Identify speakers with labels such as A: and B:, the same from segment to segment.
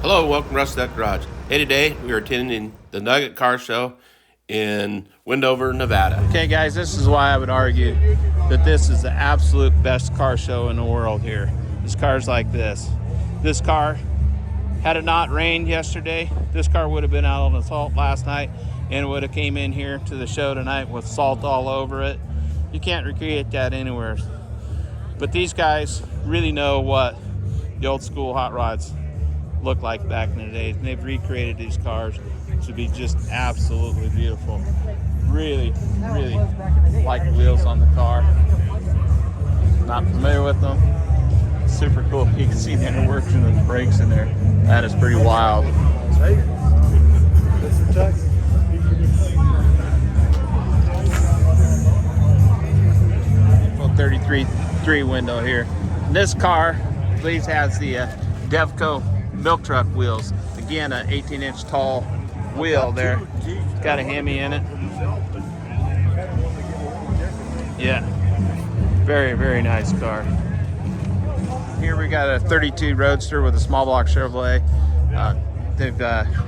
A: Hello, welcome to Rust Duck Garage. Hey, today we are attending the Nugget car show in Wendover, Nevada.
B: Okay, guys, this is why I would argue that this is the absolute best car show in the world here. This car's like this. This car, had it not rained yesterday, this car would have been out on the salt last night and would have came in here to the show tonight with salt all over it. You can't recreate that anywhere. But these guys really know what the old school hot rods looked like back in the day. And they've recreated these cars to be just absolutely beautiful. Really, really like the wheels on the car. Not familiar with them. Super cool. You can see the inner working of the brakes in there. That is pretty wild. 33 window here. And this car, please, has the Devco milk truck wheels. Again, an 18-inch tall wheel there. It's got a Hemi in it. Yeah, very, very nice car. Here we got a 32 Roadster with a small block Chevrolet. They've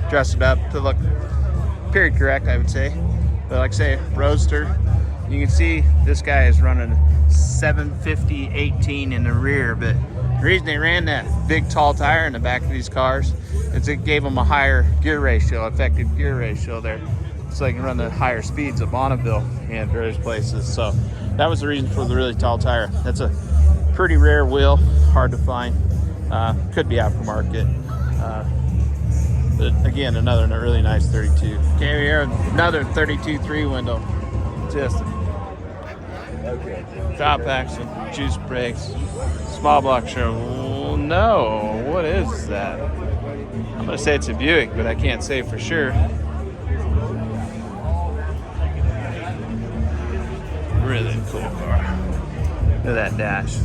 B: dressed it up to look period correct, I would say. But like I say, Roadster. You can see this guy is running 750/18 in the rear, but the reason they ran that big tall tire in the back of these cars is it gave them a higher gear ratio, effective gear ratio there, so they can run the higher speeds at Bonneville and various places. So that was the reason for the really tall tire. That's a pretty rare wheel, hard to find. Could be aftermarket. But again, another really nice 32. Okay, here another 32 3 window. Just drop axle, juice brakes, small block Chevrolet. No, what is that? I'm gonna say it's a Buick, but I can't say for sure. Really cool car. Look at that dash.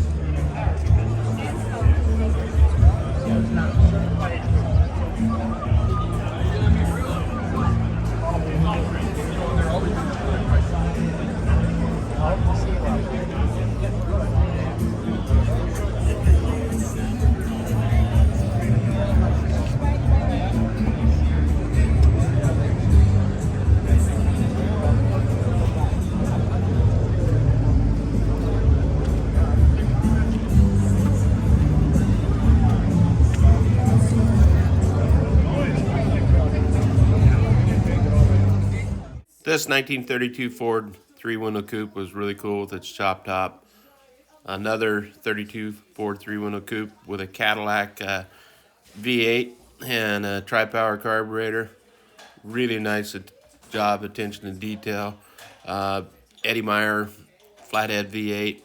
A: This 1932 Ford 3-window coupe was really cool with its chop top. Another 32 Ford 3-window coupe with a Cadillac V8 and a tri-power carburetor. Really nice job, attention to detail. Eddie Meyer flathead V8,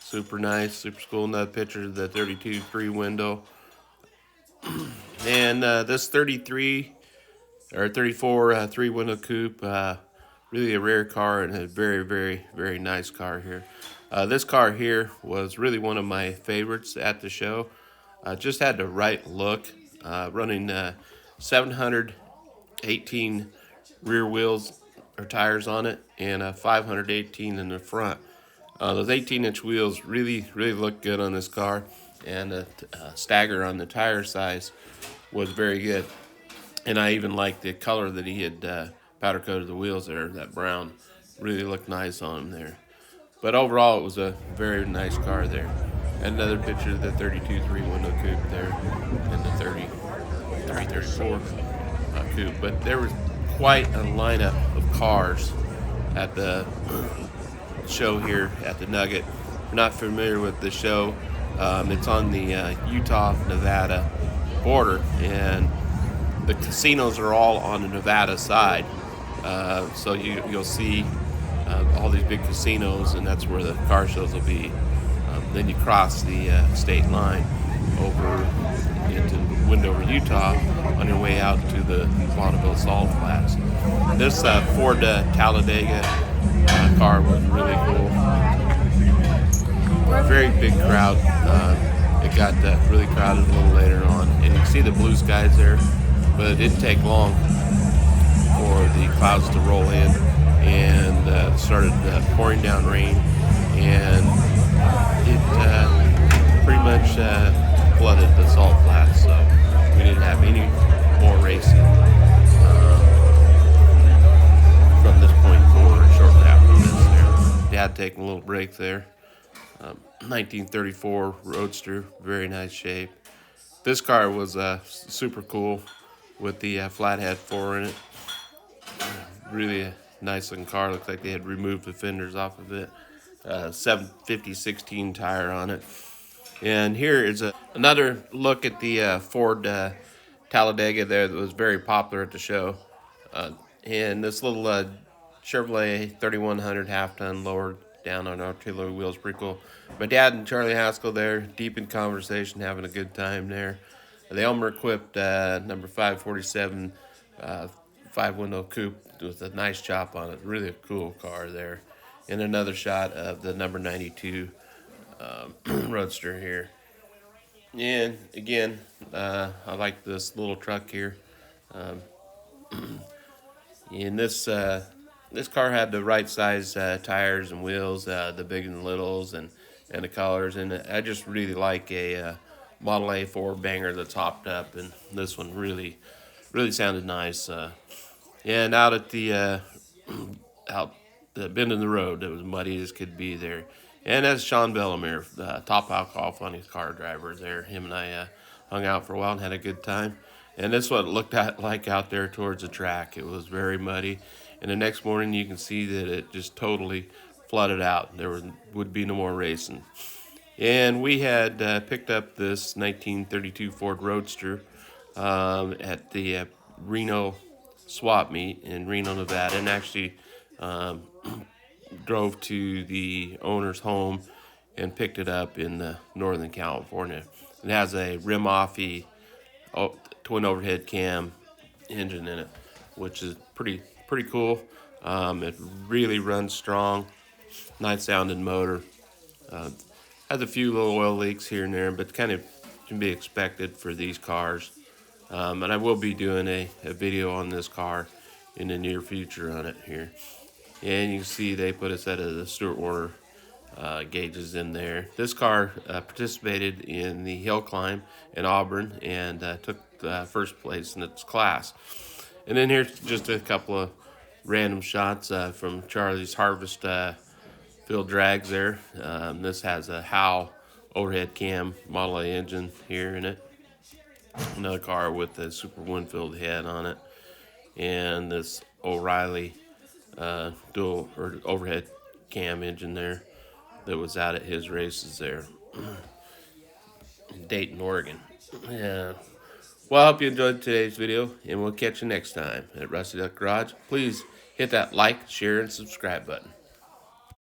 A: super nice, super cool. Another picture of the 32 3-window. And this 34 3-window coupe. Really a rare car and a very, very, very nice car here. This car here was really one of my favorites at the show. Just had the right look. Running 718 rear wheels or tires on it and 518 in the front. Those 18-inch wheels really, really look good on this car, and the stagger on the tire size was very good. And I even like the color that he had powder coated the wheels there. That brown really looked nice on them there. But overall, it was a very nice car there. Another picture of the 32 3-window coupe there and the 34 coupe. But there was quite a lineup of cars at the show here at the Nugget. If you're not familiar with the show, it's on the Utah-Nevada border, and the casinos are all on the Nevada side. So you'll see all these big casinos, and that's where the car shows will be. Then you cross the state line over into Wendover, Utah, on your way out to the Bonneville Salt Flats. This Ford Talladega car was really cool. Very big crowd. It got really crowded a little later on, and you can see the blue skies there, but it didn't take long for the clouds to roll in, and started pouring down rain, and it pretty much flooded the salt flats, so we didn't have any taking a little break there. 1934 Roadster, very nice shape. This car was super cool with the flathead 4 in it. Really a nice looking car. Looks like they had removed the fenders off of it. 750/16 tire on it. And here is another look at the Ford Talladega there that was very popular at the show. And this little Chevrolet 3100 half-ton lowered down on artillery wheels, pretty cool. My dad and Charlie Haskell there, deep in conversation, having a good time there. The Elmer equipped number 547 5-window coupe with a nice chop on it. Really a cool car there. And another shot of the number 92 Roadster here. And again, I like this little truck here. And this car had the right size tires and wheels, the big and littles, and the colors. And I just really like a Model A 4 banger that's hopped up, and this one really sounded nice. And out at the out the bend in the road, it was muddy as could be there. And that's Sean Bellemere, the top alcohol funny car driver there. Him and I hung out for a while and had a good time. And this is what it looked like out there towards the track. It was very muddy. And the next morning you can see that it just totally flooded out. There would be no more racing. And we had picked up this 1932 Ford Roadster at the Reno swap meet in Reno, Nevada, and actually drove to the owner's home and picked it up in Northern California. It has a rim-offy twin overhead cam engine in it, which is pretty cool. It really runs strong, nice sounding motor. Has a few little oil leaks here and there, but kind of can be expected for these cars. And I will be doing a video on this car in the near future on it here. And you can see they put a set of the Stewart Warner gauges in there. This car participated in the hill climb in Auburn and took first place in its class. And then here's just a couple of random shots from Charlie's harvest field drags there. This has a Howe overhead cam Model A engine here in it. Another car with a Super Winfield head on it. And this O'Reilly dual or overhead cam engine there that was out at his races there in Dayton, Oregon. Yeah. Well, I hope you enjoyed today's video, and we'll catch you next time at Rusty Duck Garage. Please hit that like, share, and subscribe button.